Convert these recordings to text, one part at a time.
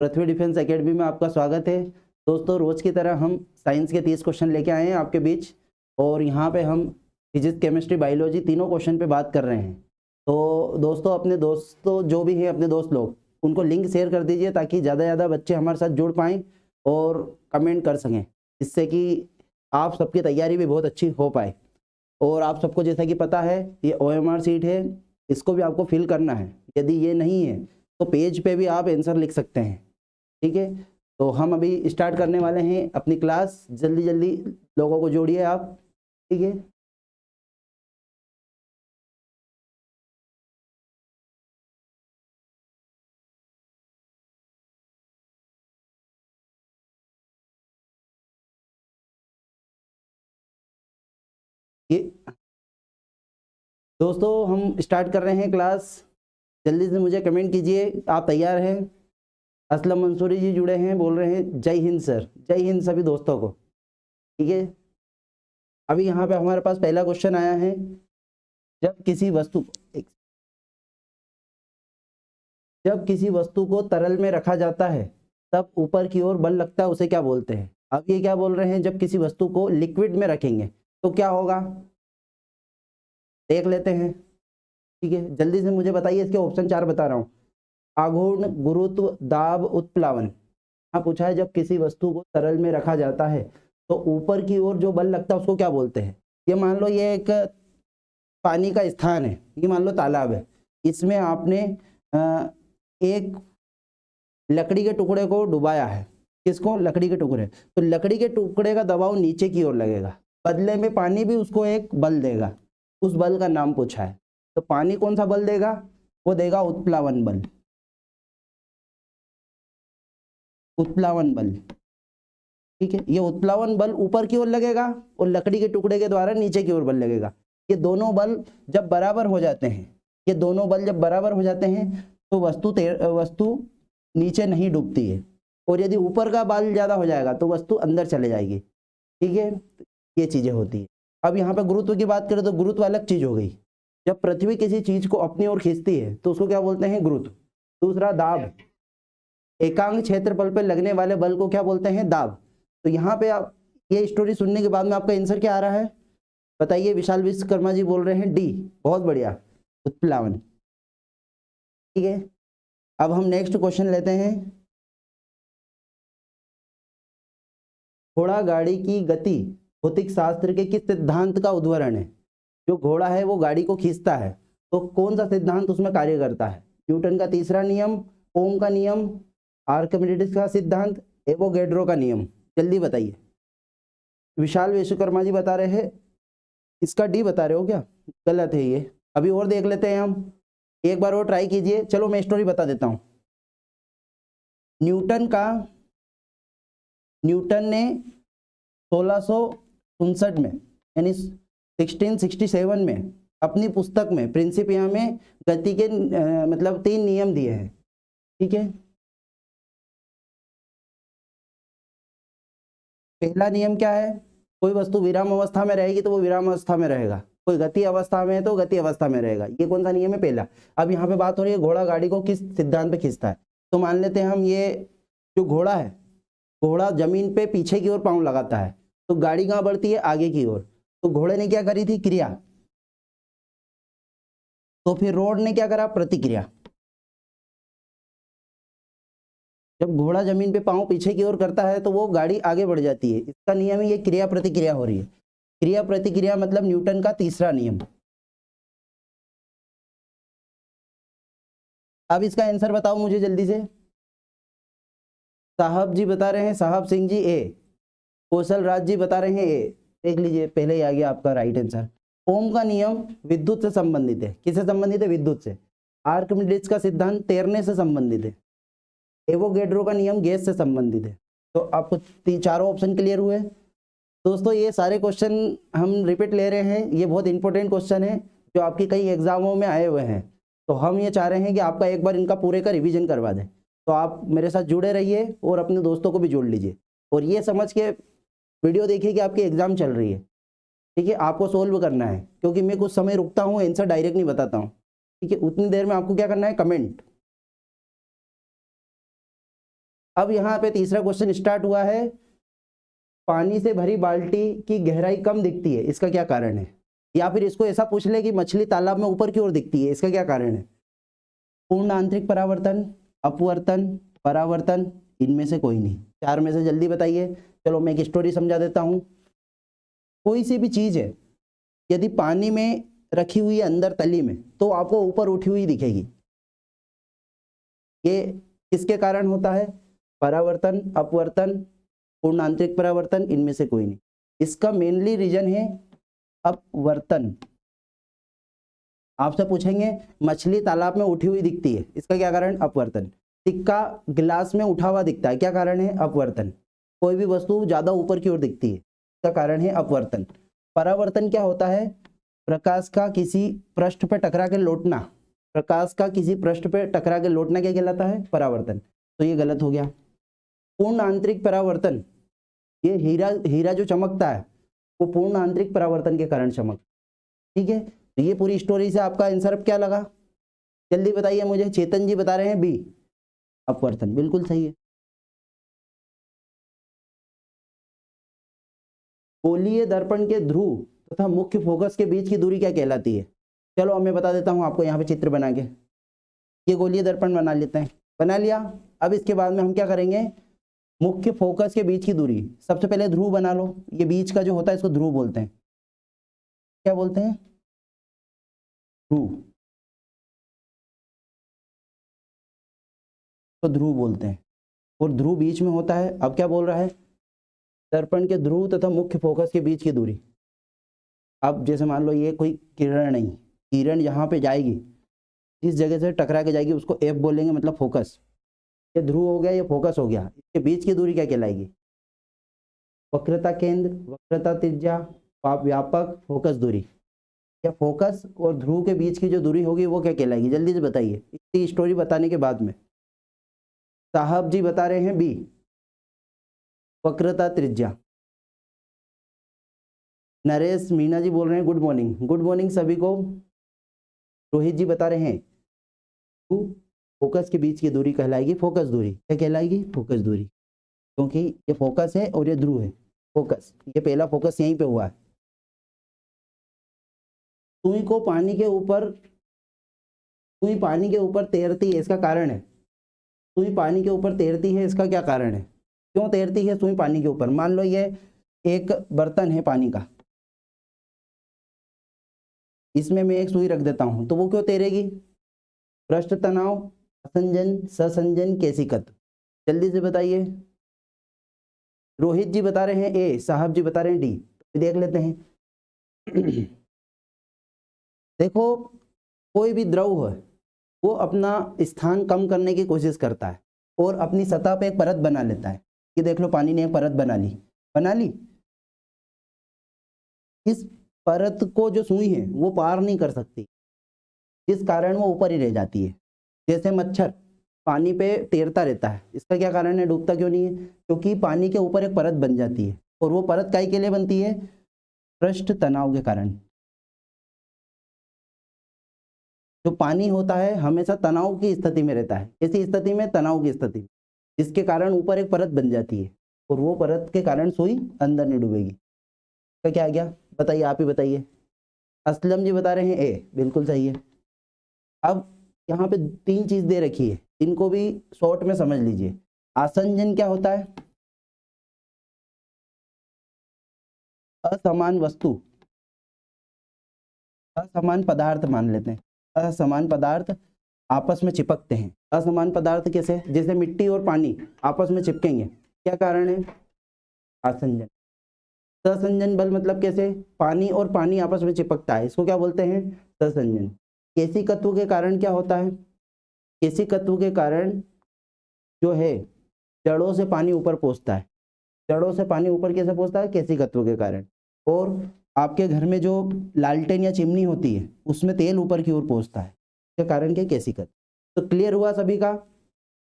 पृथ्वी defence academy में आपका स्वागत है। दोस्तों, रोज की तरह हम साइंस के 30 क्वेश्चन लेके आए हैं आपके बीच, और यहाँ पे हम फिजिक्स, केमिस्ट्री, बायोलॉजी तीनों क्वेश्चन पे बात कर रहे हैं। तो दोस्तों, अपने दोस्तों जो भी हैं, अपने दोस्त लोग, उनको लिंक शेयर कर दीजिए ताकि ज़्यादा से ज़्यादा बच्चे हमारे साथ जुड़ पाएँ और कमेंट कर सकें, जिससे कि आप सबकी तैयारी भी बहुत अच्छी हो पाए। और आप सबको जैसा कि पता है, ये OMR सीट है, इसको भी आपको फिल करना है। यदि ये नहीं है तो पेज पे भी आप आंसर लिख सकते हैं। ठीक है, तो हम अभी स्टार्ट करने वाले हैं अपनी क्लास। जल्दी जल्दी लोगों को जोड़िए आप। ठीक है, ये दोस्तों हम स्टार्ट कर रहे हैं क्लास। जल्दी से मुझे कमेंट कीजिए आप तैयार हैं। असलम मंसूरी जी जुड़े हैं, बोल रहे हैं जय हिंद सर। जय हिंद सभी दोस्तों को। ठीक है, अभी यहाँ पे हमारे पास पहला क्वेश्चन आया है। जब किसी वस्तु को जब किसी वस्तु को तरल में रखा जाता है तब ऊपर की ओर बल लगता है, उसे क्या बोलते हैं? अब ये क्या बोल रहे हैं, जब किसी वस्तु को लिक्विड में रखेंगे तो क्या होगा, देख लेते हैं। ठीक है, जल्दी से मुझे बताइए, इसके ऑप्शन 4 बता रहा हूँ। आघूर्ण, गुरुत्व, दाब, उत्प्लावन। हाँ, पूछा है जब किसी वस्तु को तरल में रखा जाता है तो ऊपर की ओर जो बल लगता है उसको क्या बोलते हैं? ये मान लो ये एक पानी का स्थान है, ये मान लो तालाब है, इसमें आपने एक लकड़ी के टुकड़े को डुबाया है। किसको? लकड़ी के टुकड़े। तो लकड़ी के टुकड़े का दबाव नीचे की ओर लगेगा, बदले में पानी भी उसको एक बल देगा। उस बल का नाम पूछा है। तो पानी कौन सा बल देगा? वो देगा उत्प्लावन बल। उत्प्लावन बल। ठीक है, ये उत्प्लावन बल ऊपर की ओर लगेगा और लकड़ी के टुकड़े के द्वारा नीचे की ओर बल लगेगा। ये दोनों बल जब बराबर हो जाते हैं, ये दोनों बल जब बराबर हो जाते हैं तो वस्तु नीचे नहीं डूबती है, और यदि ऊपर का बल ज्यादा हो जाएगा तो वस्तु अंदर चले जाएगी। ठीक है, ये चीजें होती है। अब यहाँ पे गुरुत्व की बात करें तो गुरुत्व अलग चीज हो गई। जब पृथ्वी किसी चीज को अपनी ओर खींचती है तो उसको क्या बोलते हैं? गुरुत्व। दूसरा दाब, एकांक क्षेत्रफल पर लगने वाले बल को क्या बोलते हैं? दाब। तो यहाँ पे आप ये स्टोरी सुनने के बाद में आपका आंसर क्या आ रहा है बताइए? विशाल विश्वकर्मा जी बोल रहे हैं डी। बहुत बढ़िया, उत्प्लावन। ठीक है, अब हम नेक्स्ट क्वेश्चन लेते हैं। घोड़ा गाड़ी की गति भौतिक शास्त्र के किस सिद्धांत का उदाहरण है? जो घोड़ा है वो गाड़ी को खींचता है, तो कौन सा सिद्धांत उसमें कार्य करता है? न्यूटन का तीसरा नियम, ओम का नियम, आर्किमिडीज का सिद्धांत, एवोगैड्रो का नियम। जल्दी बताइए। विशाल विश्वकर्मा जी बता रहे हैं इसका डी बता रहे हो क्या? गलत है ये। अभी और देख लेते हैं हम, एक बार और ट्राई कीजिए। चलो मैं स्टोरी बता देता हूं। न्यूटन ने 1659 में, यानी 1667 में अपनी पुस्तक में प्रिंसिपिया में गति के मतलब 3 नियम दिए हैं। ठीक है, पहला नियम क्या है? कोई वस्तु विराम अवस्था में रहेगी तो वो विराम अवस्था में रहेगा, कोई गति अवस्था में है तो गति अवस्था में रहेगा। ये कौन सा नियम है? पहला। अब यहाँ पे बात हो रही है घोड़ा गाड़ी को किस सिद्धांत पे खींचता है। तो मान लेते हैं हम, ये जो घोड़ा है, घोड़ा जमीन पे पीछे की ओर पांव लगाता है, तो गाड़ी कहाँ बढ़ती है? आगे की ओर। तो घोड़े ने क्या करी थी? क्रिया। तो फिर रोड ने क्या करा? प्रतिक्रिया। जब घोड़ा जमीन पे पांव पीछे की ओर करता है तो वो गाड़ी आगे बढ़ जाती है। इसका नियम ही ये क्रिया प्रतिक्रिया हो रही है। क्रिया प्रतिक्रिया मतलब न्यूटन का तीसरा नियम। अब इसका आंसर बताओ मुझे जल्दी से। साहब जी बता रहे हैं, साहब सिंह जी ए, कौशल राज जी बता रहे हैं ए। देख लीजिए, पहले ही आ गया आपका राइट आंसर। ओम का नियम विद्युत से संबंधित है। किससे संबंधित है? विद्युत से। आर्किमिडीज का सिद्धांत तैरने से संबंधित है। एवोगैड्रो का नियम गैस से संबंधित है। तो आपको चारों ऑप्शन क्लियर हुए। दोस्तों, ये सारे क्वेश्चन हम रिपीट ले रहे हैं, ये बहुत इंपॉर्टेंट क्वेश्चन है जो आपके कई एग्जामों में आए हुए हैं। तो हम ये चाह रहे हैं कि आपका एक बार इनका पूरे का रिवीजन करवा दें। तो आप मेरे साथ जुड़े रहिए और अपने दोस्तों को भी जोड़ लीजिए, और ये समझ के वीडियो देखिए कि आपकी एग्जाम चल रही है। ठीक है, आपको सोल्व करना है, क्योंकि मैं कुछ समय रुकता हूँ, आंसर डायरेक्ट नहीं बताता हूँ। ठीक है, उतनी देर में आपको क्या करना है? कमेंट। अब यहाँ पे तीसरा क्वेश्चन स्टार्ट हुआ है, पानी से भरी बाल्टी की गहराई कम दिखती है, इसका क्या कारण है? या फिर इसको ऐसा पूछ ले कि मछली तालाब में ऊपर की ओर दिखती है, इसका क्या कारण है? पूर्ण आंतरिक परावर्तन, अपवर्तन, परावर्तन, इनमें से कोई नहीं। चार में से जल्दी बताइए। चलो मैं एक स्टोरी समझा देता हूँ। कोई सी भी चीज़ है यदि पानी में रखी हुई है अंदर तली में, तो आपको ऊपर उठी हुई दिखेगी। ये किसके कारण होता है? परावर्तन, अपवर्तन, पूर्ण आंतरिक परावर्तन, इनमें से कोई नहीं। इसका मेनली रीजन है अपवर्तन। आपसे पूछेंगे मछली तालाब में उठी हुई दिखती है, इसका क्या कारण? अपवर्तन। सिक्का गिलास में उठा हुआ दिखता है, क्या कारण है? अपवर्तन। कोई भी वस्तु ज्यादा ऊपर की ओर दिखती है, इसका कारण है अपवर्तन। परावर्तन क्या होता है? प्रकाश का किसी पृष्ठ पर टकरा के लौटना। प्रकाश का किसी पृष्ठ पर टकरा के लौटना क्या कहलाता है? परावर्तन। तो ये गलत हो गया। पूर्ण आंतरिक परावर्तन, ये हीरा जो चमकता है वो पूर्ण आंतरिक परावर्तन के कारण चमक। ठीक है, तो ये पूरी स्टोरी से आपका आंसर अब क्या लगा? जल्दी बताइए मुझे। चेतन जी बता रहे हैं बी, अपवर्तन, बिल्कुल सही है। गोलीय दर्पण के ध्रुव तथा मुख्य फोकस के बीच की दूरी क्या कहलाती है? चलो अब मैं बता देता हूं आपको, यहाँ पे चित्र बना के। ये गोलीय दर्पण बना लेते हैं, बना लिया। अब इसके बाद में हम क्या करेंगे? मुख्य फोकस के बीच की दूरी, सबसे पहले ध्रुव बना लो। ये बीच का जो होता है इसको ध्रुव बोलते हैं। क्या बोलते हैं? ध्रुव, तो ध्रुव बोलते हैं। और ध्रुव बीच में होता है। अब क्या बोल रहा है? दर्पण के ध्रुव तथा मुख्य फोकस के बीच की दूरी। अब जैसे मान लो ये कोई किरण नहीं, किरण यहाँ पे जाएगी, जिस जगह से टकरा के जाएगी उसको एफ बोलेंगे, मतलब फोकस। ये ध्रुव हो गया, ये फोकस हो गया। इसके बीच की दूरी क्या कहलाएगी? वक्रता केंद्र, वक्रता त्रिज्या, व्यापक, फोकस दूरी। या फोकस और ध्रुव के बीच की जो दूरी होगी वो क्या कहलाएगी? जल्दी से बताइए, इसकी स्टोरी बताने के बाद में। साहब जी बता रहे हैं बी, वक्रता त्रिज्या। नरेश मीना जी बोल रहे हैं गुड मॉर्निंग, गुड मॉर्निंग सभी को। रोहित जी बता रहे हैं फोकस के बीच की दूरी कहलाएगी फोकस दूरी। क्या कहलाएगी? फोकस दूरी, क्योंकि ये फोकस है और ये ध्रुव है। फोकस, ये पहला फोकस यहीं पे हुआ है। सुई को पानी के ऊपर, सुई पानी के ऊपर तैरती है, इसका कारण है। सुई पानी के ऊपर तैरती है, इसका क्या कारण है? क्यों तैरती है सुई पानी के ऊपर? मान लो ये एक बर्तन है पानी का, इसमें मैं एक सुई रख देता हूं, तो वो क्यों तैरेगी? पृष्ठ तनाव, असंजन, ससंजन, केशिकत्व। जल्दी से बताइए। रोहित जी बता रहे हैं ए, साहब जी बता रहे हैं डी। देख लेते हैं। देखो, कोई भी द्रव है वो अपना स्थान कम करने की कोशिश करता है और अपनी सतह पे एक परत बना लेता है। ये देख लो, पानी ने एक परत बना ली, बना ली। इस परत को जो सुई है वो पार नहीं कर सकती, जिस कारण वो ऊपर ही रह जाती है। जैसे मच्छर पानी पे तैरता रहता है, इसका क्या कारण है? डूबता क्यों नहीं है? क्योंकि पानी के ऊपर एक परत बन जाती है, और वो परत काहे के लिए बनती है? पृष्ठ तनाव के कारण। जो पानी होता है हमेशा तनाव की स्थिति में रहता है। इसी स्थिति में, तनाव की स्थिति, जिसके कारण ऊपर एक परत बन जाती है, और वो परत के कारण सुई अंदर नहीं डूबेगी। तो क्या आ गया? बताइए, आप ही बताइए। असलम जी बता रहे हैं ए, बिल्कुल सही है। अब यहाँ पे तीन चीज दे रखी है, इनको भी शॉर्ट में समझ लीजिए। आसंजन क्या होता है? असमान वस्तु, असमान पदार्थ मान लेते हैं, असमान पदार्थ आपस में चिपकते हैं। असमान पदार्थ कैसे? जैसे मिट्टी और पानी आपस में चिपकेंगे, क्या कारण है? आसंजन। ससंजन बल मतलब कैसे? पानी और पानी आपस में चिपकता है, इसको क्या बोलते हैं? ससंजन। केशिकत्व के कारण क्या होता है? केशिकत्व के कारण जो है, जड़ों से पानी ऊपर पहुंचता है। जड़ों से पानी ऊपर कैसे पहुंचता है? केशिकत्व के कारण। और आपके घर में जो लालटेन या चिमनी होती है उसमें तेल ऊपर की ओर पहुंचता है, इसके कारण क्या? केशिकत्व। तो क्लियर हुआ सभी का?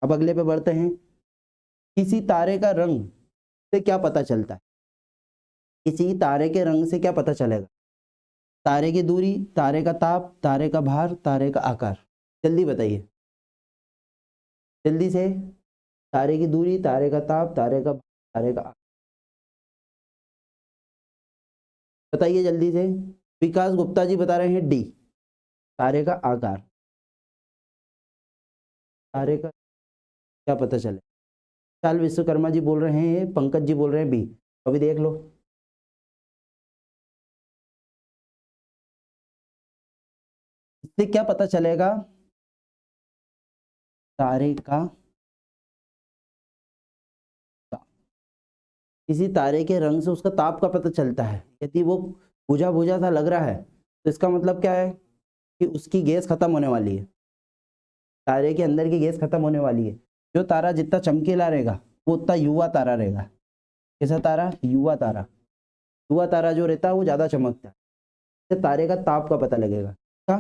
अब अगले पे बढ़ते हैं। किसी तारे का रंग से क्या पता चलता है? किसी तारे के रंग से क्या पता चलेगा? तारे की दूरी, तारे का ताप, तारे का भार, तारे का आकार। जल्दी बताइए, जल्दी से। तारे की दूरी, तारे का ताप, तारे का बताइए जल्दी से। विकास गुप्ता जी बता रहे हैं डी, तारे का आकार। तारे का क्या पता चले। चाल विश्वकर्मा जी बोल रहे हैं, पंकज जी बोल रहे हैं बी। अभी देख लो, इससे क्या पता चलेगा? तारे का, किसी तारे के रंग से उसका ताप का पता चलता है। यदि वो बुझा बुझा सा लग रहा है तो इसका मतलब क्या है कि उसकी गैस खत्म होने वाली है, तारे के अंदर की गैस खत्म होने वाली है। जो तारा जितना चमकीला रहेगा वो उतना युवा तारा रहेगा। कैसा तारा? युवा तारा। युवा तारा जो रहता है वो ज्यादा चमकता है। इससे तारे का ताप का पता लगेगा। का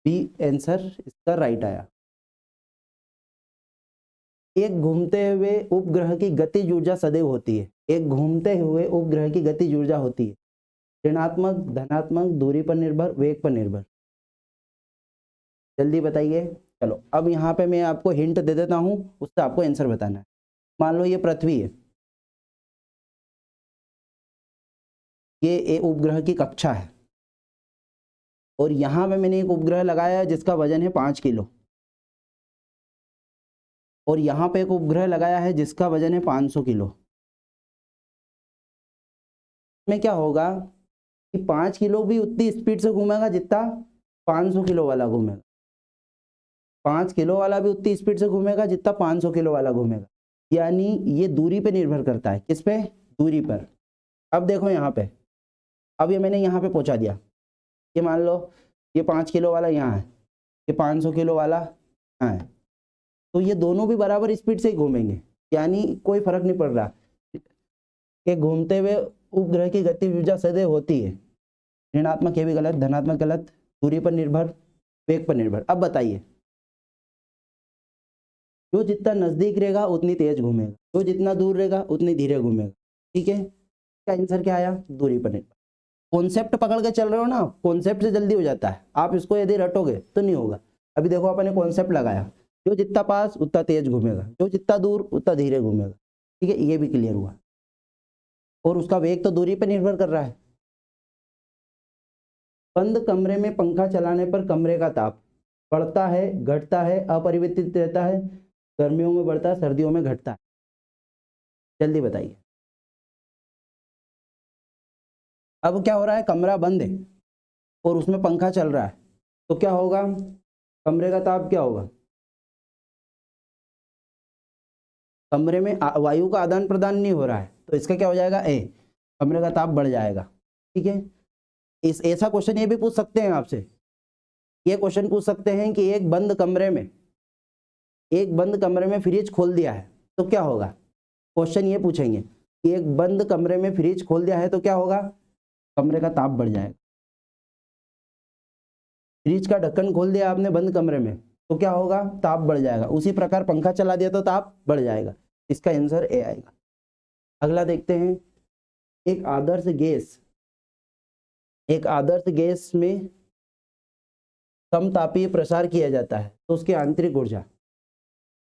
बी आंसर इसका राइट आया। एक घूमते हुए उपग्रह की गतिज ऊर्जा सदैव होती है। एक घूमते हुए उपग्रह की गतिज ऊर्जा होती है ऋणात्मक, धनात्मक, दूरी पर निर्भर, वेग पर निर्भर। जल्दी बताइए। चलो अब यहाँ पे मैं आपको हिंट दे देता हूँ, उससे आपको आंसर बताना है। मान लो ये पृथ्वी है, ये उपग्रह की कक्षा है, और यहाँ पे मैंने एक उपग्रह लगाया है जिसका वजन है 5 किलो, और यहाँ पे एक उपग्रह लगाया है जिसका वजन है 500 किलो। में क्या होगा कि 5 किलो भी उतनी स्पीड से घूमेगा जितना 500 किलो वाला घूमेगा। 5 किलो वाला भी उतनी स्पीड से घूमेगा जितना 500 किलो वाला घूमेगा। यानी ये दूरी पे निर्भर करता है। किस पे? दूरी पर। अब देखो यहाँ पे, अब ये मैंने यहाँ पे पहुँचा दिया। ये मान लो ये 5 किलो वाला यहाँ है, ये 500 किलो वाला यहाँ है, तो ये दोनों भी बराबर स्पीड से ही घूमेंगे, यानी कोई फर्क नहीं पड़ रहा कि घूमते हुए उपग्रह की गति ऊर्जा सदैव होती है ऋणात्मक, ये भी गलत, धनात्मक गलत, दूरी पर निर्भर, वेग पर निर्भर। अब बताइए, जो जितना नजदीक रहेगा उतनी तेज घूमेगा, जो जितना दूर रहेगा उतनी धीरे घूमेगा। ठीक है, इसका आंसर क्या आया? दूरी पर निर्भर। कॉन्सेप्ट पकड़ के चल रहे हो ना, कॉन्सेप्ट से जल्दी हो जाता है। आप इसको यदि रटोगे तो नहीं होगा। अभी देखो अपने कॉन्सेप्ट लगाया, जो जितना पास उतना तेज घूमेगा, जो जितना दूर उतना धीरे घूमेगा। ठीक है, ये भी क्लियर हुआ। और उसका वेग तो दूरी पर निर्भर कर रहा है। बंद कमरे में पंखा चलाने पर कमरे का ताप बढ़ता है, घटता है, अपरिवर्तित रहता है, गर्मियों में बढ़ता है, सर्दियों में घटता है। जल्दी बताइए। अब क्या हो रहा है? कमरा बंद है और उसमें पंखा चल रहा है, तो क्या होगा? कमरे का ताप क्या होगा? कमरे में वायु का आदान प्रदान नहीं हो रहा है, तो इसका क्या हो जाएगा? ए, कमरे का ताप बढ़ जाएगा। ठीक है, इस ऐसा क्वेश्चन ये भी पूछ सकते हैं आपसे। ये क्वेश्चन पूछ सकते हैं कि एक बंद कमरे में फ्रिज खोल दिया है तो क्या होगा? क्वेश्चन ये पूछेंगे कि एक बंद कमरे में फ्रिज खोल दिया है तो क्या होगा? कमरे का ताप बढ़ जाएगा। फ्रिज का ढक्कन खोल दिया आपने बंद कमरे में तो क्या होगा? ताप बढ़ जाएगा। उसी प्रकार पंखा चला दिया तो ताप बढ़ जाएगा। इसका आंसर ए आएगा। अगला देखते हैं। एक आदर्श गैस में समतापीय प्रसार किया जाता है तो उसकी आंतरिक ऊर्जा,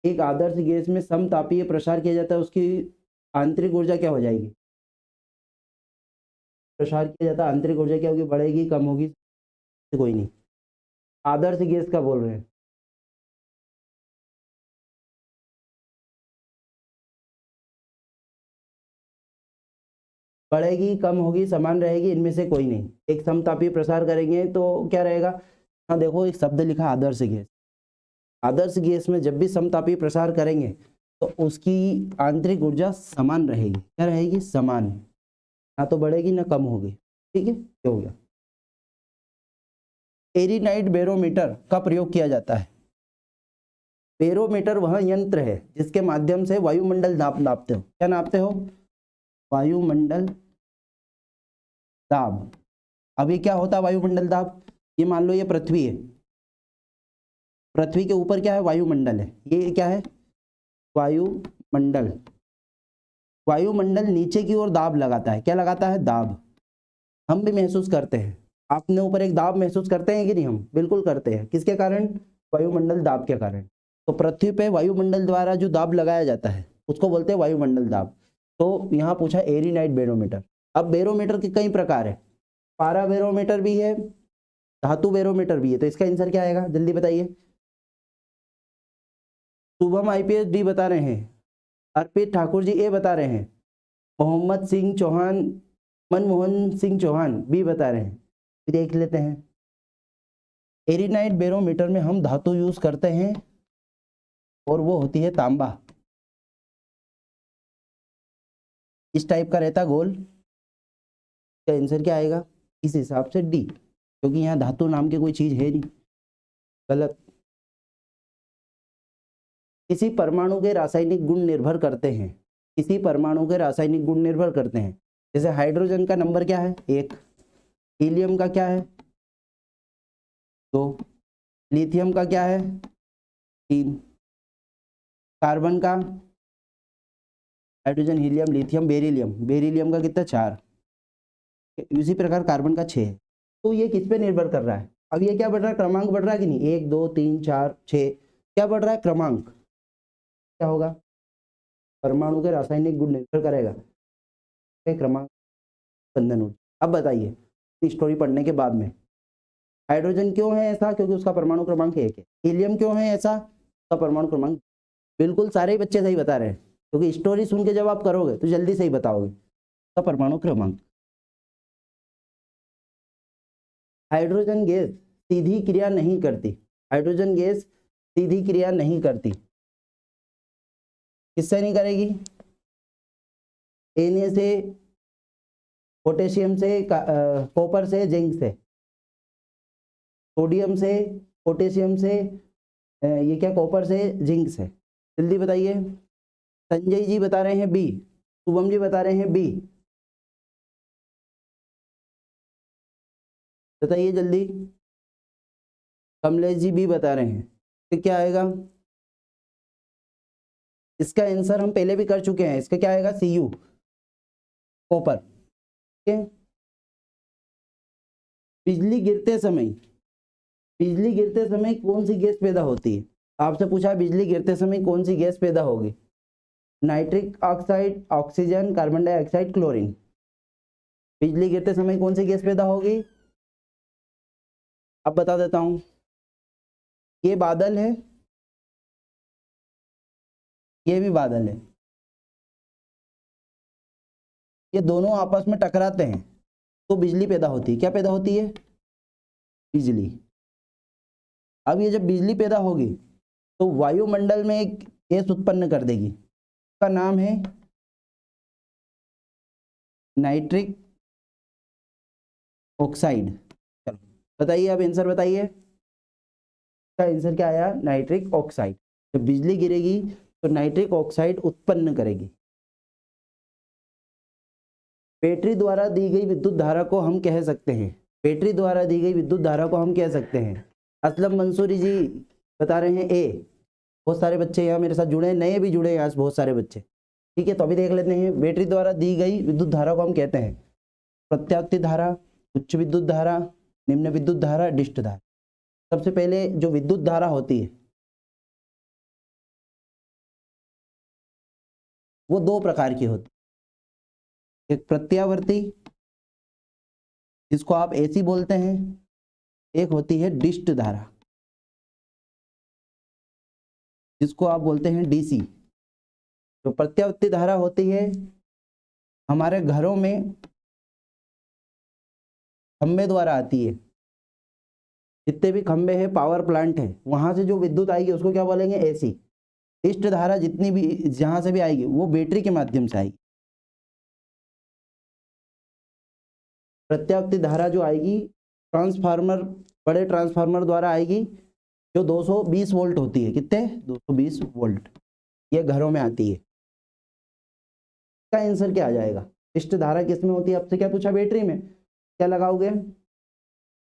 एक आदर्श गैस में समतापीय प्रसार किया जाता है, उसकी आंतरिक ऊर्जा क्या हो जाएगी? प्रसार किया जाता है, आंतरिक ऊर्जा क्या होगी? बढ़ेगी, कम होगी? कोई नहीं, आदर्श गैस का बोल रहे हैं। बढ़ेगी, कम होगी, समान रहेगी, इनमें से कोई नहीं। एक समतापीय प्रसार करेंगे तो क्या रहेगा? हाँ देखो, एक शब्द लिखा आदर्श गैस। आदर्श गैस में जब भी समतापीय प्रसार करेंगे तो उसकी आंतरिक ऊर्जा समान रहेगी। क्या रहेगी? समान, ना तो बढ़ेगी ना कम होगी। ठीक है, ये हो गया। एरीनाइट बैरोमीटर का प्रयोग किया जाता है। बैरोमीटर वह यंत्र है जिसके माध्यम से वायुमंडल नापते हो। क्या नापते हो? वायुमंडल दाब। अब ये क्या होता है वायुमंडल दाब? ये मान लो ये पृथ्वी है, पृथ्वी के ऊपर क्या है? वायुमंडल है। ये क्या है? वायुमंडल। वायुमंडल नीचे की ओर दाब लगाता है। क्या लगाता है? दाब। हम भी महसूस करते हैं, अपने ऊपर एक दाब महसूस करते हैं कि नहीं? हम बिल्कुल करते हैं। किसके कारण? वायुमंडल दाब के कारण। तो पृथ्वी पे वायुमंडल द्वारा जो दाब लगाया जाता है उसको बोलते हैं वायुमंडल दाब। तो यहाँ पूछा एरिनाइट बैरोमीटर। अब बैरोमीटर के कई प्रकार है, पारा बैरोमीटर भी है, धातु बैरोमीटर भी है। तो इसका आंसर क्या आएगा जल्दी बताइए। शुभम आईपीएस डी बता रहे हैं, अर्पित ठाकुर जी ए बता रहे हैं, मोहम्मद सिंह चौहान, मनमोहन सिंह चौहान बी बता रहे हैं। देख लेते हैं। एरिनाइट बैरोमीटर में हम धातु यूज करते हैं और वो होती है तांबा। इस टाइप का रहता गोल। इसका आंसर क्या आएगा इस हिसाब से डी, क्योंकि यहाँ धातु नाम की कोई चीज है नहीं। गलत। किसी परमाणु के रासायनिक गुण निर्भर करते हैं, किसी परमाणु के रासायनिक गुण निर्भर करते हैं। जैसे हाइड्रोजन का नंबर क्या है 1, हीलियम का क्या है 2, लिथियम का क्या है 3, कार्बन का, hydrogen helium lithium beryllium, beryllium का कितना 4, इसी प्रकार कार्बन का 6 है। तो ये किस पे निर्भर कर रहा है। अब ये क्या बढ़ रहा है, क्रमांक बढ़ रहा है कि नहीं, 1 2 3 4 6, क्या बढ़ रहा है क्रमांक। क्या होगा, परमाणु के रासायनिक गुण निर्भर करेगा क्रमांक बंधन हो। अब बताइए स्टोरी पढ़ने के बाद में, हाइड्रोजन क्यों है ऐसा, क्योंकि उसका परमाणु क्रमांक 1 है। हीलियम क्यों है ऐसा, उसका परमाणु क्रमांक, बिल्कुल सारे ही बच्चे सही बता रहे हैं, क्योंकि स्टोरी सुन के जब आप करोगे तो जल्दी सही बताओगे। उसका परमाणु क्रमांक। हाइड्रोजन गैस सीधी क्रिया नहीं करती, हाइड्रोजन गैस सीधी क्रिया नहीं करती। किससे नहीं करेगी, Na से, पोटेशियम से, कॉपर से, जिंक से, सोडियम से, पोटेशियम से, ये क्या कॉपर से, जिंक से। जल्दी बताइए। संजय जी बता रहे हैं बी, शुभम जी बता रहे हैं बी, बताइए जल्दी। कमलेश जी भी बता रहे हैं। तो क्या आएगा, इसका आंसर हम पहले भी कर चुके हैं। इसका क्या आएगा Cu, कॉपर। ठीक है। बिजली गिरते समय, बिजली गिरते समय कौन सी गैस पैदा होती है। आपसे पूछा बिजली गिरते समय कौन सी गैस पैदा होगी, nitric oxide, oxygen, carbon dioxide, chlorine. बिजली गिरते समय कौन सी गैस पैदा होगी, अब बता देता हूं। ये बादल है, ये भी बादल है, ये दोनों आपस में टकराते हैं तो बिजली पैदा होती है। क्या पैदा होती है, बिजली। अब ये जब बिजली पैदा होगी तो वायुमंडल में एक गैस उत्पन्न कर देगी, उसका नाम है नाइट्रिक ऑक्साइड। चलो बताइए, अब आंसर बताइए। इसका आंसर क्या आया, नाइट्रिक ऑक्साइड। जब बिजली गिरेगी तो नाइट्रिक ऑक्साइड उत्पन्न करेगी। बैटरी द्वारा दी गई विद्युत धारा को हम कह सकते हैं, बैटरी द्वारा दी गई विद्युत धारा को हम कह सकते हैं। असलम मंसूरी जी बता रहे हैं ए। बहुत सारे बच्चे यहाँ मेरे साथ जुड़े हैं, नए भी जुड़े हैं यहाँ से बहुत सारे बच्चे। ठीक है, तो अभी देख लेते हैं। बैटरी द्वारा दी गई विद्युत धारा को हम कहते हैं प्रत्यावर्ती धारा, उच्च विद्युत धारा, निम्न विद्युत धारा, डिस्ट धारा। सबसे पहले जो विद्युत धारा होती है वो 2 प्रकार की होती है। एक प्रत्यावर्ती जिसको आप एसी बोलते हैं, एक होती है डिस्ट धारा जिसको आप बोलते हैं डीसी। जो प्रत्यावर्ती धारा होती है हमारे घरों में खंबे द्वारा आती है। जितने भी खंबे हैं, पावर प्लांट है, वहां से जो विद्युत आएगी उसको क्या बोलेंगे, एसी। डिस्ट धारा जितनी भी जहां से भी आएगी वो बैटरी के माध्यम से आएगी। प्रत्यावर्ती धारा जो आएगी ट्रांसफार्मर, बड़े ट्रांसफार्मर द्वारा आएगी, जो 220 वोल्ट होती है। कितने, 220 वोल्ट। ये घरों में आती है। इसका आंसर क्या आ जाएगा, इष्ट धारा किसमें होती है, आपसे क्या पूछा, बैटरी में। क्या लगाओगे,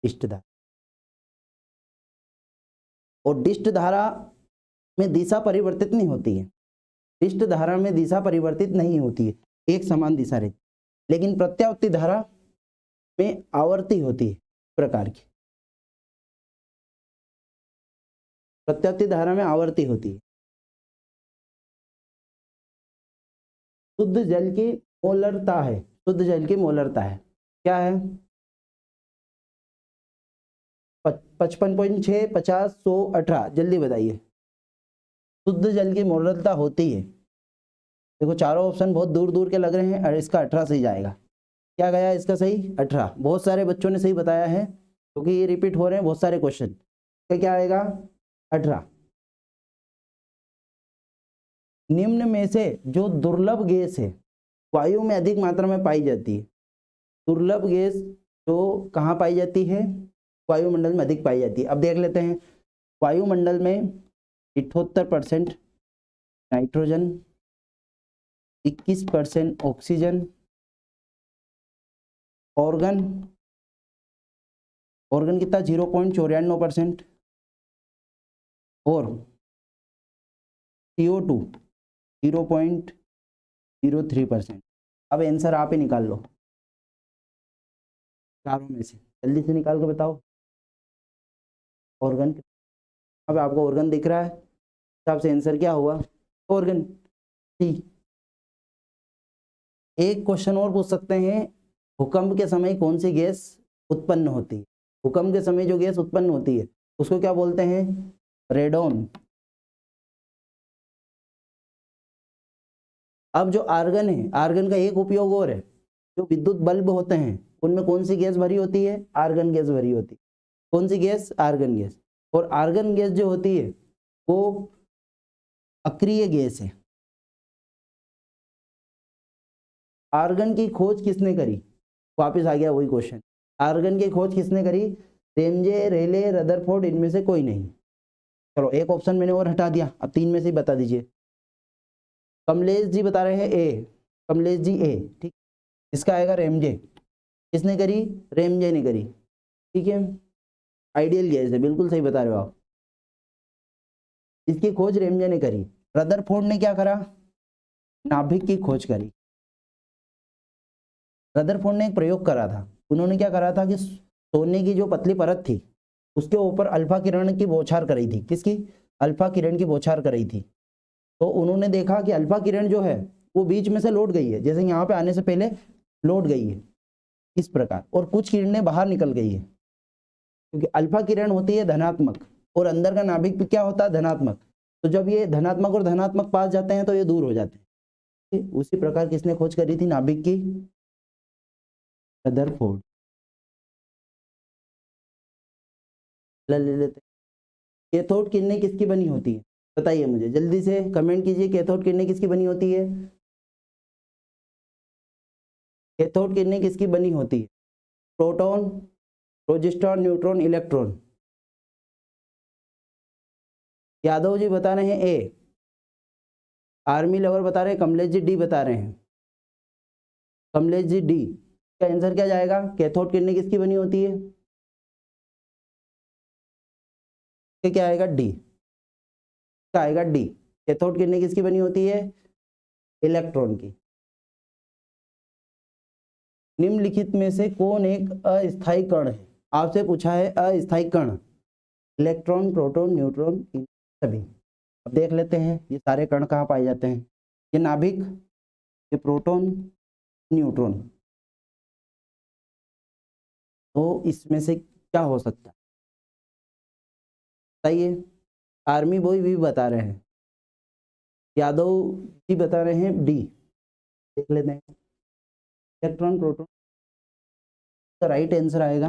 इष्ट धारा। और डिस्ट धारा में दिशा परिवर्तित नहीं होती है, डिस्ट धारा में दिशा परिवर्तित नहीं होती है, एक समान दिशा रहती। लेकिन प्रत्यावर्ती धारा में आवर्ती होती है प्रकार की। प्रत्यावर्ती धारा में आवर्ती होती है। शुद्ध जल की मोलरता है, शुद्ध जल की मोलरता है, क्या है? 55.6, 50, 100, 18, जल्दी बताइए। शुद्ध जल की मोलरता होती है, देखो चारों ऑप्शन बहुत दूर दूर के लग रहे हैं और इसका 18 सही जाएगा। क्या गया इसका सही? 18। बहुत सारे बच्चों ने सही बताया है क्योंकि ये रिपीट हो रहे हैं बहुत सारे क्वेश्चन। क्या आएगा? 18। निम्न में से जो दुर्लभ गैस है वायु में अधिक मात्रा में पाई जाती है, दुर्लभ गैस जो कहाँ पाई जाती है? वायुमंडल में अधिक पाई जाती है। अब देख लेते हैं, वायुमंडल में 78% नाइट्रोजन, 21% ऑक्सीजन, ऑर्गन कितना? 0.94%, और CO2 0.03%। अब आंसर आप ही निकाल लो चारों में से, जल्दी से निकाल के बताओ। ऑर्गन, अब आपको ऑर्गन दिख रहा है, हिसाब से आंसर क्या हुआ? ऑर्गन। ठीक, एक क्वेश्चन और पूछ सकते हैं, भूकंप के समय कौन सी गैस उत्पन्न होती है? भूकंप के समय जो गैस उत्पन्न होती है उसको क्या बोलते हैं? रेडॉन। अब जो आर्गन है, आर्गन का एक उपयोग और है, जो विद्युत बल्ब होते हैं उनमें कौन सी गैस भरी होती है? आर्गन गैस भरी होती है। कौन सी गैस? Argon gas. और आर्गन गैस जो होती है वो अक्रिय गैस है। आर्गन की खोज किसने करी? वापस आ गया वही क्वेश्चन, आर्गन की खोज किसने करी? रेमजे, रेले, रदरफोर्ड, इनमें से कोई नहीं। चलो एक ऑप्शन मैंने और हटा दिया, अब तीन में से बता दीजिए। कमलेश जी बता रहे हैं ए, कमलेश जी ए, ठीक। इसका आएगा रेमजे। किसने करी? रेमजे ने करी, ठीक है। आइडियल गैस है, बिल्कुल सही बता रहे हो आप। इसकी खोज रेमजे ने करी। रदरफोर्ड ने क्या करा? नाभिक की खोज करी। रदरफोर्ड ने एक प्रयोग करा था, उन्होंने क्या करा था कि सोने की जो पतली परत थी उसके ऊपर अल्फा किरण की बौछार करी थी। किसकी? अल्फा किरण की बौछार करी थी। तो उन्होंने देखा कि अल्फा किरण जो है वो बीच में से लौट गई है, जैसे यहाँ पे आने से पहले लौट गई है इस प्रकार, और कुछ किरणें बाहर निकल गई है, क्योंकि अल्फा किरण होती है धनात्मक और अंदर का नाभिक भी क्या होता है? धनात्मक। तो जब ये धनात्मक और धनात्मक पास जाते हैं तो ये दूर हो जाते हैं। उसी प्रकार किसने खोज करी थी नाभिक की? रदरफोर्ड। ले लेते। कैथोड किरणें किसकी बनी होती है? बताइए मुझे जल्दी से कमेंट कीजिए, कैथोड किरणें किसकी बनी होती है? कैथोड किरणें किसकी बनी होती है? Proton, progesterone, neutron, electron. Yadav ji बता रहे हैं ए, आर्मी लवर बता रहे हैं, कमलेश जी डी बता रहे हैं, कमलेश जी डी। का आंसर क्या जाएगा? कैथोड किरणें किसकी बनी होती है? क्या आएगा? डी। क्या आएगा? डी। कैथोड किरणें किसकी बनी होती है? इलेक्ट्रॉन की। निम्नलिखित में से कौन एक अस्थायी कण है? आपसे पूछा है अस्थायी कण, इलेक्ट्रॉन, प्रोटॉन, न्यूट्रॉन, सभी। अब देख लेते हैं ये सारे कण कहाँ पाए जाते हैं। ये नाभिक, ये प्रोटॉन, न्यूट्रॉन। तो इसमें से क्या हो सकता है बताइए? आर्मी बॉय भी बता रहे हैं, यादव जी बता रहे हैं डी। देख लेते हैं, इलेक्ट्रॉन, प्रोटॉन। का राइट आंसर आएगा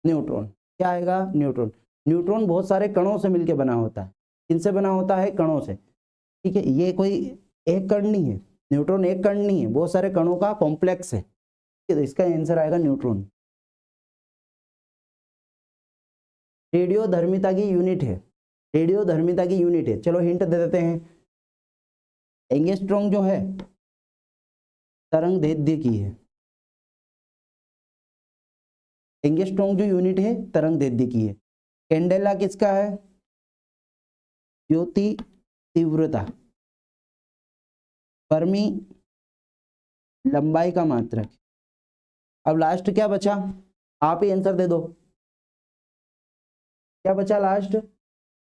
न्यूट्रॉन। क्या आएगा? न्यूट्रॉन। न्यूट्रॉन बहुत सारे कणों से मिलकर बना होता है। किनसे बना होता है? कणों से, ठीक है। ये कोई एक कण नहीं है, न्यूट्रॉन एक कण नहीं है, बहुत सारे कणों का कॉम्प्लेक्स है। तो इसका आंसर आएगा न्यूट्रॉन। रेडियो धर्मिता की यूनिट है, रेडियो धर्मिता की यूनिट है। चलो हिंट दे देते हैं, एंगस्ट्रॉम जो है तरंग दैर्ध्य की है। एंगस्ट्रॉम जो यूनिट है तरंग दैर्ध्य की है। कैंडेला किसका है? ज्योति तीव्रता। फर्मी लंबाई का मात्रक। अब लास्ट क्या बचा? आप ही आंसर दे दो। क्या बचा लास्ट?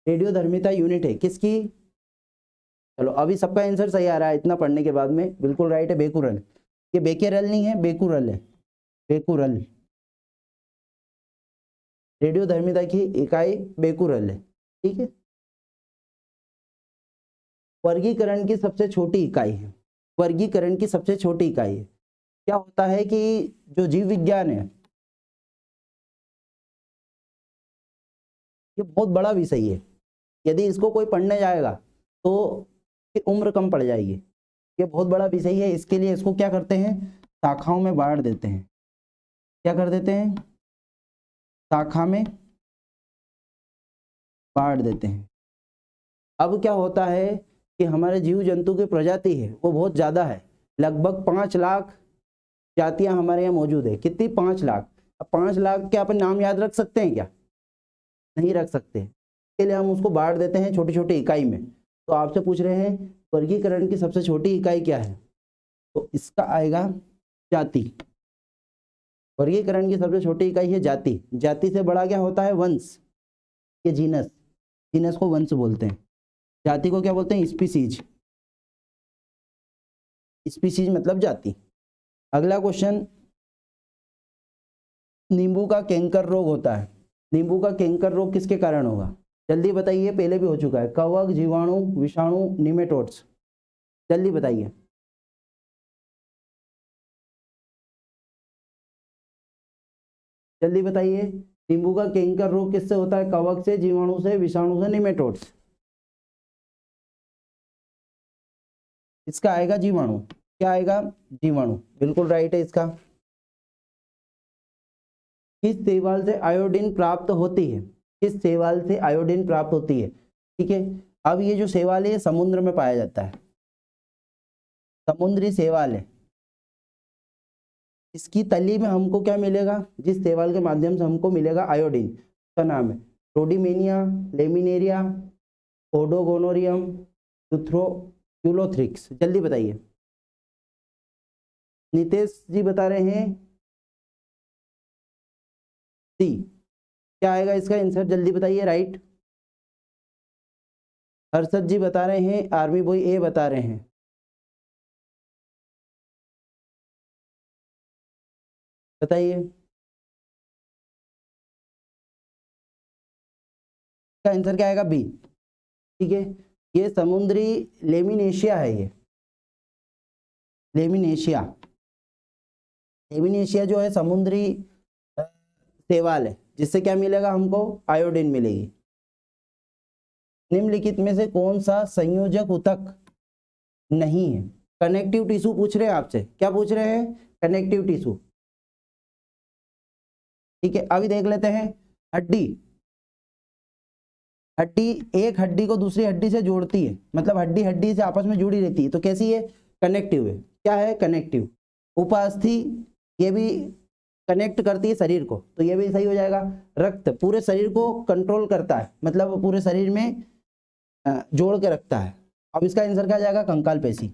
रेडियोधर्मिता यूनिट है किसकी? चलो अभी सबका आंसर सही आ रहा है इतना पढ़ने के बाद में, बिल्कुल राइट है, बेकुरल। ये बेकेरल नहीं है, बेकुरल है, बेकुरल। रेडियोधर्मिता की इकाई बेकुरल है, ठीक है। वर्गीकरण की सबसे छोटी इकाई है, वर्गीकरण की सबसे छोटी इकाई है। क्या होता है कि जो जीव विज्ञान है ये बहुत बड़ा विषय है, यदि इसको कोई पढ़ने जाएगा तो उम्र कम पड़ जाएगी। ये बहुत बड़ा विषय है, इसके लिए इसको क्या करते हैं, शाखाओं में बांट देते हैं। क्या कर देते हैं? शाखा में बांट देते हैं। अब क्या होता है कि हमारे जीव जंतु की प्रजाति है वो बहुत ज़्यादा है, लगभग 5 लाख जातियां हमारे यहाँ मौजूद है। कितनी? 5 लाख। अब 5 लाख के अपन नाम याद रख सकते हैं क्या? नहीं रख सकते, इसके लिए हम उसको बांट देते हैं छोटी छोटी इकाई में। तो आपसे पूछ रहे हैं वर्गीकरण की सबसे छोटी इकाई क्या है, तो इसका आएगा जाति। वर्गीकरण की सबसे छोटी इकाई है जाति। जाति से बड़ा क्या होता है? वंश। ये जीनस, जीनस को वंश बोलते हैं, जाति को क्या बोलते हैं? स्पीसीज। स्पीसीज मतलब जाति। अगला क्वेश्चन, नींबू का कैंकर रोग होता है। नींबू का कैंकर रोग किसके कारण होगा? जल्दी बताइए, पहले भी हो चुका है। कवक, जीवाणु, विषाणु, निमेटोड्स, जल्दी बताइए। जल्दी बताइए, नींबू का कैंकर रोग किससे होता है? कवक से, जीवाणु से, विषाणु से, निमेटोड्स। इसका आएगा जीवाणु। क्या आएगा? जीवाणु, बिल्कुल राइट है इसका। किस शैवाल से आयोडीन प्राप्त होती है? किस शैवाल से आयोडीन प्राप्त होती है? ठीक है, अब ये जो शैवाल है समुद्र में पाया जाता है, समुद्री शैवाल है। इसकी तली में हमको क्या मिलेगा? जिस शैवाल के माध्यम से हमको मिलेगा आयोडीन, उसका नाम है रोडिमेनिया, लेमिनेरिया, ओडोगोनोरियम, यूलोथ्रिक्स। जल्दी बताइए। नितेश जी बता रहे हैं सी। क्या आएगा इसका आंसर? जल्दी बताइए। राइट। हर्षद जी बता रहे हैं, आर्मी बॉय ए बता रहे हैं। बताइए, इसका आंसर क्या आएगा? बी। ठीक है, ये समुद्री लेमिनेशिया है, ये लेमिनेशिया। लेमिनेशिया जो है समुद्री शैवाल है, जिससे क्या मिलेगा हमको? आयोडीन मिलेगी। निम्नलिखित में से कौन सा संयोजक ऊतक नहीं है? कनेक्टिव टिश्यू पूछ रहे हैं आपसे। क्या पूछ रहे हैं? Connective tissue. ठीक है, अभी देख लेते हैं। हड्डी, हड्डी एक हड्डी को दूसरी हड्डी से जोड़ती है, मतलब हड्डी हड्डी से आपस में जुड़ी रहती है, तो कैसी है? कनेक्टिव है। क्या है? कनेक्टिव। उपास्थि, ये भी कनेक्ट करती है शरीर को, तो ये भी सही हो जाएगा। रक्त पूरे शरीर को कंट्रोल करता है, मतलब पूरे शरीर में जोड़ के रखता है। अब इसका आंसर क्या जाएगा? कंकाल पेशी।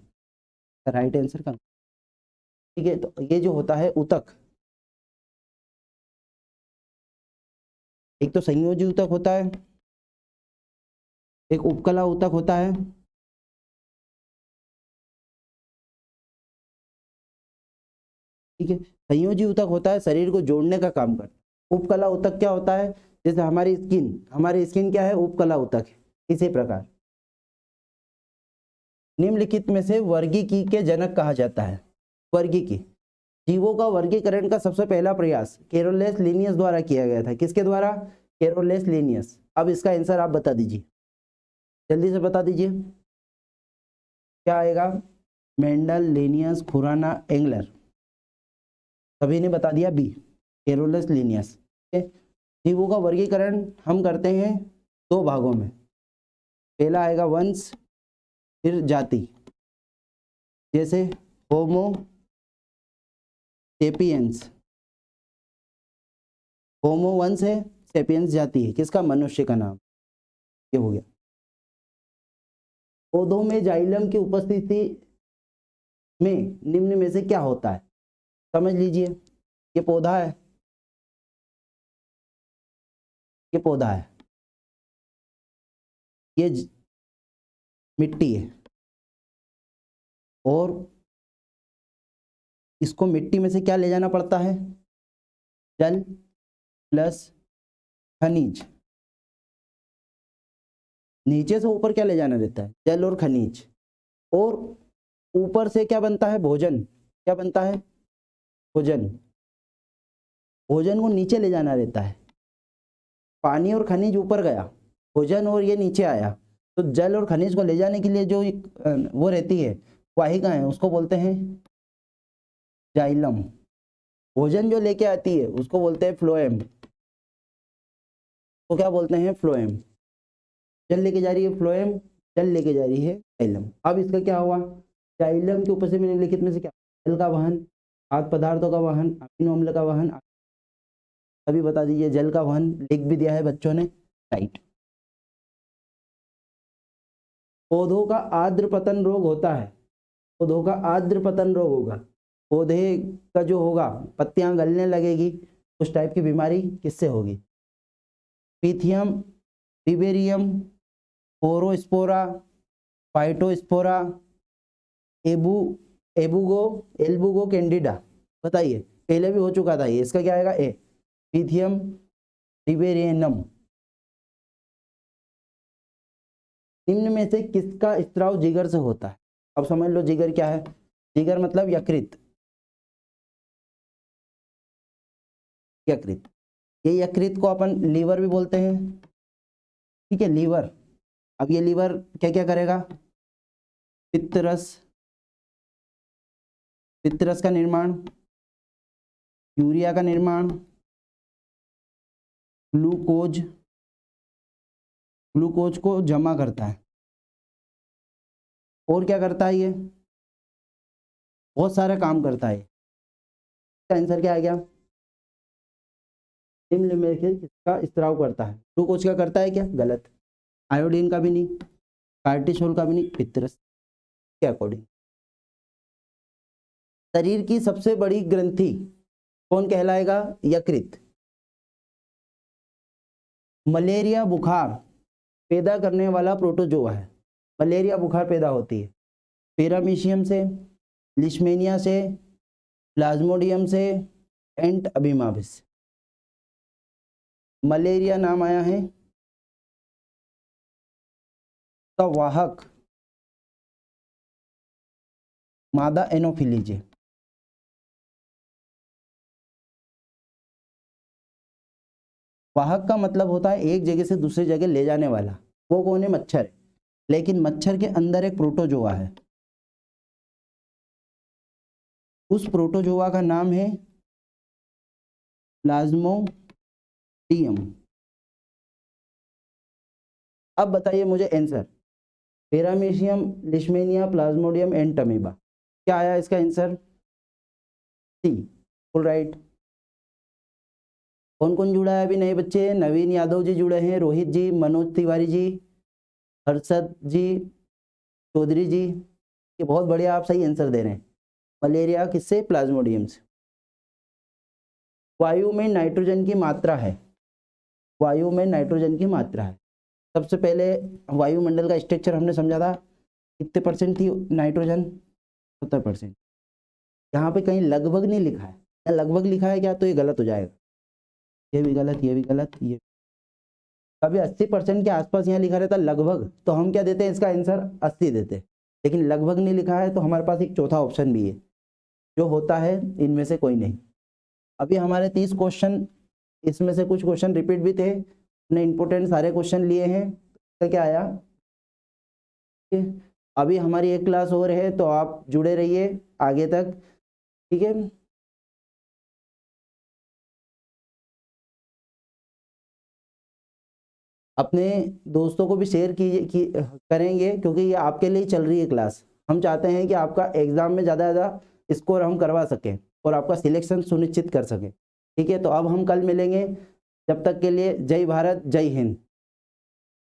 राइट आंसर कंकाल। ठीक है, तो ये जो होता है ऊतक, एक तो संयोजी ऊतक होता है, एक उपकला ऊतक होता है। ठीक है, संयोजी ऊतक होता है शरीर को जोड़ने का काम करता है। उपकला ऊतक क्या होता है? जैसे हमारी स्किन क्या है? उपकला ऊतक है। इसी प्रकार निम्नलिखित में से वर्गीकी के जनक कहा जाता है। वर्गीकी, जीवों का वर्गीकरण का सबसे पहला प्रयास कैरोलेस लिनियस द्वारा किया गया था। किसके द्वारा? कैरोलेस लिनियस। अब इसका आंसर आप बता दीजिए, जल्दी से बता दीजिए। क्या आएगा? Mendel, Linnaeus, Khorana, Engler. सभी ने बता दिया बी, कैरोलेस लिनियस। जीवों का वर्गीकरण हम करते हैं 2 भागों में। पहला आएगा वंश, फिर जाति। जैसे होमो सेपियंस, होमो वंश है, सेपियंस जाति है। किसका? मनुष्य का नाम। ये हो गया। पौधों में जाइलम की उपस्थिति में निम्न में से क्या होता है? समझ लीजिए, ये पौधा है, ये पौधा है, ये मिट्टी है और इसको मिट्टी में से क्या ले जाना पड़ता है? जल प्लस खनिज। नीचे से ऊपर क्या ले जाना रहता है? जल और खनिज। और ऊपर से क्या बनता है? भोजन। क्या बनता है? भोजन। भोजन को नीचे ले जाना रहता है। पानी और खनिज ऊपर गया, भोजन और ये नीचे आया, तो जल और खनिज को ले जाने के लिए जो वो रहती है वाहिकाएं, उसको बोलते हैं जाइलम। भोजन जो लेके आती है उसको बोलते हैं फ्लोएम। तो क्या बोलते हैं? फ्लोएम। जल लेके जा रही है फ्लोएम, जल लेके जा रही है जाइलम। अब इसका क्या हुआ? जाइलम के ऊपर से निम्नलिखित में से क्या? जल का वहन, खाद्य पदार्थों का वहन, अमीनो अम्ल का वहन। अभी बता दीजिए, जल का वहन लिख भी दिया है बच्चों ने, राइट। पौधों का आर्द्र पतन रोग होता है। पौधों का आर्द्र पतन रोग होगा, पौधे का जो होगा पत्तियां गलने लगेगी, उस टाइप की बीमारी किससे होगी? पीथियम, रिबेरियम, पोरोस्पोरा, फाइटोस्पोरा, एल्बुगो कैंडिडा। बताइए, पहले भी हो चुका था ये, इसका क्या आएगा? ए। पीथियम रिबेरियनम। निम्न में से किसका स्त्राव जिगर से होता है? अब समझ लो जिगर क्या है। जिगर मतलब यकृत। यकृत, ये यकृत को अपन लीवर भी बोलते हैं, ठीक है, लीवर। अब ये लीवर क्या क्या करेगा? पित्तरस, पित्तरस का निर्माण, यूरिया का निर्माण, ग्लूकोज, ग्लूकोज को जमा करता है। और क्या करता है? ये बहुत सारे काम करता है। इसका आंसर क्या आ गया? निम्न में से किसका स्त्राव करता है? ग्लूकोज का करता है क्या? गलत। आयोडीन का भी नहीं, कार्टिसोल का भी नहीं, पित्तरस के अकॉर्डिंग। शरीर की सबसे बड़ी ग्रंथि कौन कहलाएगा? यकृत। मलेरिया बुखार पैदा करने वाला प्रोटोजोआ है। मलेरिया बुखार पैदा होती है पैरामीशियम से, लिशमेनिया से, प्लाज्मोडियम से, एंट अबीमाबिस। मलेरिया नाम आया है का वाहक मादा एनोफिलीज। वाहक का मतलब होता है एक जगह से दूसरी जगह ले जाने वाला। वो कौन है? मच्छर है। लेकिन मच्छर के अंदर एक प्रोटोजोआ है, उस प्रोटोजोआ का नाम है प्लाज्मोडियम। अब बताइए मुझे आंसर। पैरामीशियम, लिशमेनिया, प्लाज्मोडियम, एंट अमीबा। क्या आया इसका आंसर? सी, फुल राइट। कौन कौन जुड़ा है अभी? नए बच्चे, नवीन यादव जी जुड़े हैं, रोहित जी, मनोज तिवारी जी, हर्षद जी, चौधरी जी। ये बहुत बढ़िया, आप सही आंसर दे रहे हैं। मलेरिया किससे? प्लाज्मोडियम से। वायु में नाइट्रोजन की मात्रा है। वायु में नाइट्रोजन की मात्रा है। सबसे पहले वायुमंडल का स्ट्रक्चर हमने समझा था, कितने परसेंट थी नाइट्रोजन? 70%। यहाँ पे कहीं लगभग नहीं लिखा है, या लगभग लिखा है क्या? तो ये गलत हो जाएगा। ये भी गलत, ये भी गलत, ये कभी 80% के आसपास यहाँ लिखा रहता लगभग, तो हम क्या देते हैं? इसका आंसर 80 देते। लेकिन लगभग नहीं लिखा है तो हमारे पास एक चौथा ऑप्शन भी है, जो होता है इनमें से कोई नहीं। अभी हमारे 30 क्वेश्चन, इसमें से कुछ क्वेश्चन रिपीट भी थे, हमने इंपोर्टेंट सारे क्वेश्चन लिए हैं। तो क्या आया? अभी हमारी एक क्लास और है, तो आप जुड़े रहिए आगे तक, ठीक है। अपने दोस्तों को भी शेयर करेंगे, क्योंकि ये आपके लिए चल रही है क्लास। हम चाहते हैं कि आपका एग्जाम में ज़्यादा ज़्यादा स्कोर हम करवा सकें और आपका सिलेक्शन सुनिश्चित कर सकें, ठीक है। तो अब हम कल मिलेंगे, जब तक के लिए जय भारत, जय हिंद।